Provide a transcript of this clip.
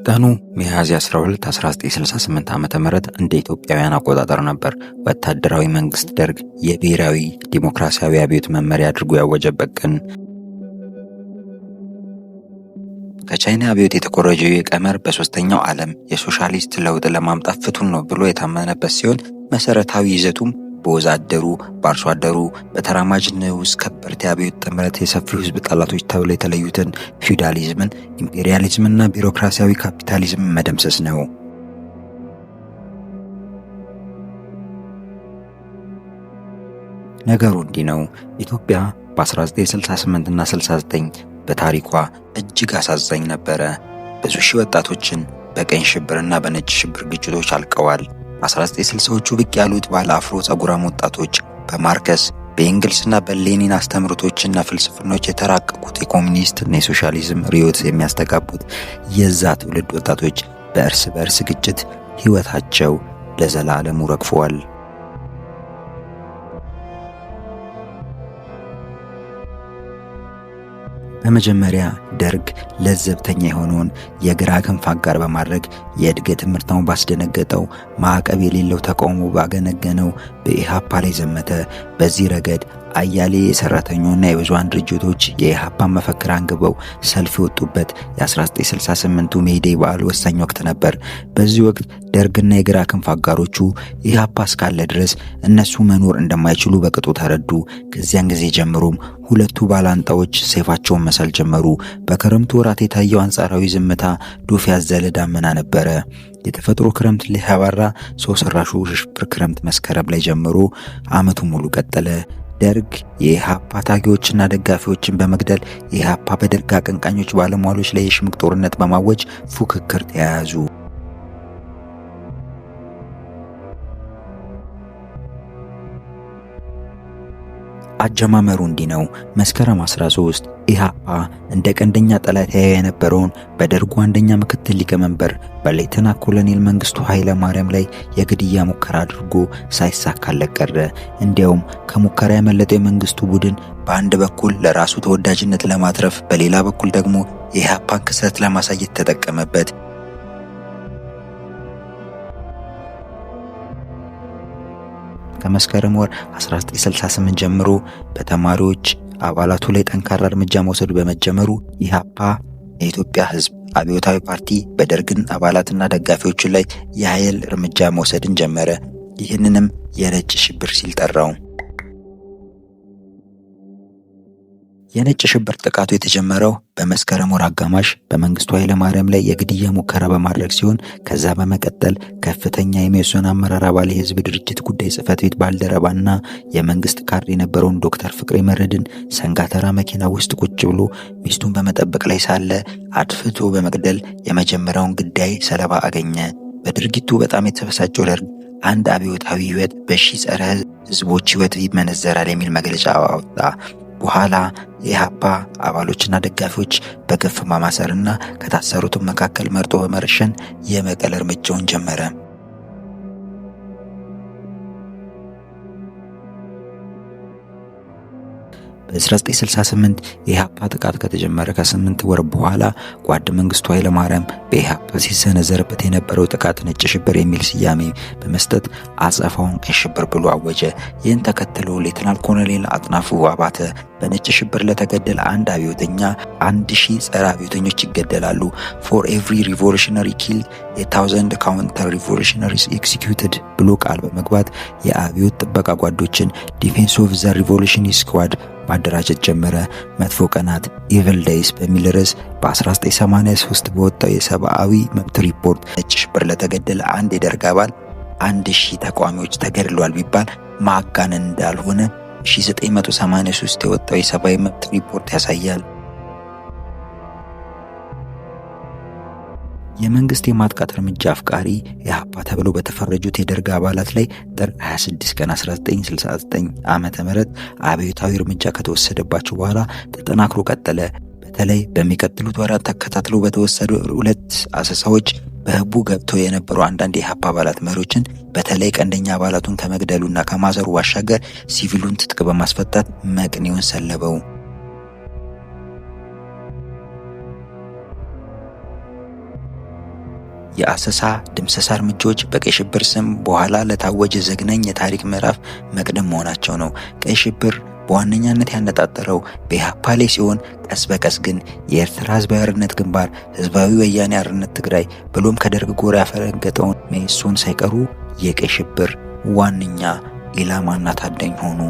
ቀኑ ሚያዝያ 12 1968 ዓ.ም እንደ ኢትዮጵያውያን አቆጣጠር ነበር። ወታደራዊ መንግስት ደርግ የብሔራዊ ዲሞክራሲያዊ አብዮት መመሪያ አድርጎ ያወጀበት ቀን። ከቻይና አብዮት የተኮረጀው የቀመር በሶስተኛው ዓለም የሶሻሊስት ለውጥ ለማምጣት ፍቱን ነው ብሎ የታመነበት ሲሆን መሰረታዊ ይዘቱም በወዛደሩ፣ በአርሶ አደሩ፣ በተራማጅ ንዑስ ከበርቴ አብዮት ጥምረት የሰፊው ህዝብ ጠላቶች ተብለው የተለዩትን ፊውዳሊዝምን፣ ኢምፔሪያሊዝምና ቢሮክራሲያዊ ካፒታሊዝም መደምሰስ ነው። ነገሩ እንዲህ ነው። ኢትዮጵያ በ1968 እና 69 በታሪኳ እጅግ አሳዛኝ ነበረ። ብዙ ሺህ ወጣቶችን በቀኝ ሽብርና በነጭ ሽብር ግጭቶች አልቀዋል። 1960ዎቹ ብቅ ያሉት ባለ አፍሮ ጸጉራም ወጣቶች በማርከስ በኤንግልስና በሌኒን አስተምሮቶችና ፍልስፍናዎች የተራቀቁት የኮሚኒስትና የሶሻሊዝም ርዕዮት የሚያስተጋቡት የዛ ትውልድ ወጣቶች በእርስ በእርስ ግጭት ህይወታቸው ለዘላለሙ ረግፈዋል። በመጀመሪያ ደርግ ለዘብተኛ የሆነውን የግራ ክንፍ አጋር በማድረግ የእድገት ምርታውን ባስደነገጠው ማዕቀብ የሌለው ተቃውሞ ባገነገነው በኢሃፓ ላይ ዘመተ። በዚህ ረገድ አያሌ የሰራተኛውና የብዙሃን ድርጅቶች የኢሃፓን መፈክር አንግበው ሰልፍ የወጡበት የ1968ቱ ሜይዴይ በዓል ወሳኝ ወቅት ነበር። በዚህ ወቅት ደርግና የግራ ክንፍ አጋሮቹ ኢሃፓ እስካለ ድረስ እነሱ መኖር እንደማይችሉ በቅጡ ተረዱ። ከዚያን ጊዜ ጀምሮም ሁለቱ ባላንጣዎች ሰይፋቸውን መሳል ጀመሩ። በክረምቱ ወራት የታየው አንጻራዊ ዝምታ ዶፍ ያዘለ ዳመና ነበረ። የተፈጥሮ ክረምት ሊያባራ ሰው ሰራሹ ሽብር ክረምት መስከረም ላይ ጀምሮ ዓመቱ ሙሉ ቀጠለ። ደርግ የኢሃፓ ታጋዮችና ደጋፊዎችን በመግደል የኢሃፓ በደርግ አቀንቃኞች ባለሟሎች ላይ የሽምቅ ጦርነት በማወጅ ፉክክር ተያያዙ። አጀማመሩ እንዲህ ነው። መስከረም 13 ኢሃፓ እንደ ቀንደኛ ጠላት ያየ የነበረውን በደርጉ አንደኛ ምክትል ሊቀመንበር በሌተና ኮሎኔል መንግስቱ ኃይለ ማርያም ላይ የግድያ ሙከራ አድርጎ ሳይሳካለት ቀረ። እንዲያውም ከሙከራ ያመለጠው የመንግስቱ ቡድን በአንድ በኩል ለራሱ ተወዳጅነት ለማትረፍ፣ በሌላ በኩል ደግሞ የኢሃፓን ክስረት ለማሳየት ተጠቀመበት። ከመስከረም ወር 1968 ጀምሮ በተማሪዎች አባላቱ ላይ ጠንካራ እርምጃ መውሰድ በመጀመሩ ኢሃፓ የኢትዮጵያ ህዝብ አብዮታዊ ፓርቲ በደርግን አባላትና ደጋፊዎቹ ላይ የኃይል እርምጃ መውሰድን ጀመረ። ይህንንም የነጭ ሽብር ሲል ጠራው። የነጭ ሽብር ጥቃቱ የተጀመረው በመስከረም ወር አጋማሽ በመንግስቱ ኃይለ ማርያም ላይ የግድያ ሙከራ በማድረግ ሲሆን ከዛ በመቀጠል ከፍተኛ የሜሶን አመራር አባል የህዝብ ድርጅት ጉዳይ ጽህፈት ቤት ባልደረባና የመንግስት ካድሬ የነበረውን ዶክተር ፍቅሬ መረድን ሰንጋተራ መኪና ውስጥ ቁጭ ብሎ ሚስቱን በመጠበቅ ላይ ሳለ አድፍቶ በመግደል የመጀመሪያውን ግዳይ ሰለባ አገኘ። በድርጊቱ በጣም የተበሳጨው ደርግ አንድ አብዮታዊ ህይወት በሺህ ጸረ ህዝቦች ህይወት ይመነዘራል የሚል መግለጫ አወጣ። በኋላ የኢሃፓ አባሎችና ደጋፊዎች በገፍ ማማሰርና ከታሰሩትም መካከል መርጦ በመረሸን የመቀለ እርምጃውን ጀመረ። በ1968 የኢሃፓ ጥቃት ከተጀመረ ከ8 ወር በኋላ ጓድ መንግስቱ ኃይለ ማርያም በኢሃፓ ሲሰነዘርበት የነበረው ጥቃት ነጭ ሽብር የሚል ስያሜ በመስጠት አጸፋውን ቀይ ሽብር ብሎ አወጀ። ይህን ተከትሎ ሌተናል ኮሎኔል አጥናፉ አባተ በነጭ ሽብር ለተገደለ አንድ አብዮተኛ 1000 ጸረ አብዮተኞች ይገደላሉ፣ for every revolutionary killed 1000 counter revolutionaries executed ብሎ ቃል በመግባት የአብዮት ጥበቃ ጓዶችን ዲፌንስ ኦፍ ዘ ሪቮሉሽን ስኳድ ማደራጀት ጀመረ። መጥፎ ቀናት ኢቭል ዴይስ በሚል ርዕስ በ1983 በወጣው የሰብአዊ መብት ሪፖርት ነጭ ሽብር ለተገደለ አንድ የደርግ አባል 1000 ተቃዋሚዎች ተገድለዋል ቢባል ማጋነን እንዳልሆነ 1983 የወጣው የሰብአዊ መብት ሪፖርት ያሳያል። የመንግስት የማጥቃት እርምጃ አፍቃሪ ኢሃፓ ተብሎ በተፈረጁት የደርግ አባላት ላይ ጥር 26 ቀን 1969 ዓመተ ምህረት አብዮታዊ እርምጃ ከተወሰደባቸው በኋላ ተጠናክሮ ቀጠለ። በተለይ በሚቀጥሉት ወራት ተከታትሎ በተወሰዱ 2 አሰሳዎች በህቡ ገብተው የነበሩ አንዳንድ የኢሃፓ አባላት መሪዎችን በተለይ ቀንደኛ አባላቱን ከመግደሉና ከማሰሩ ባሻገር ሲቪሉን ትጥቅ በማስፈታት መቅኔውን ሰለበው። የአሰሳ ድምሰሳ እርምጃዎች በቀይ ሽብር ስም በኋላ ለታወጀ ዘግናኝ የታሪክ ምዕራፍ መቅደም መሆናቸው ነው። ቀይ ሽብር በዋነኛነት ያነጣጠረው በኢህአፓ ላይ ሲሆን ቀስ በቀስ ግን የኤርትራ ህዝባዊ ሓርነት ግንባር፣ ህዝባዊ ወያኔ ሓርነት ትግራይ ብሎም ከደርግ ጎራ ያፈረገጠውን መኢሶን ሳይቀሩ የቀይ ሽብር ዋነኛ ኢላማና ታዳኝ ሆኑ።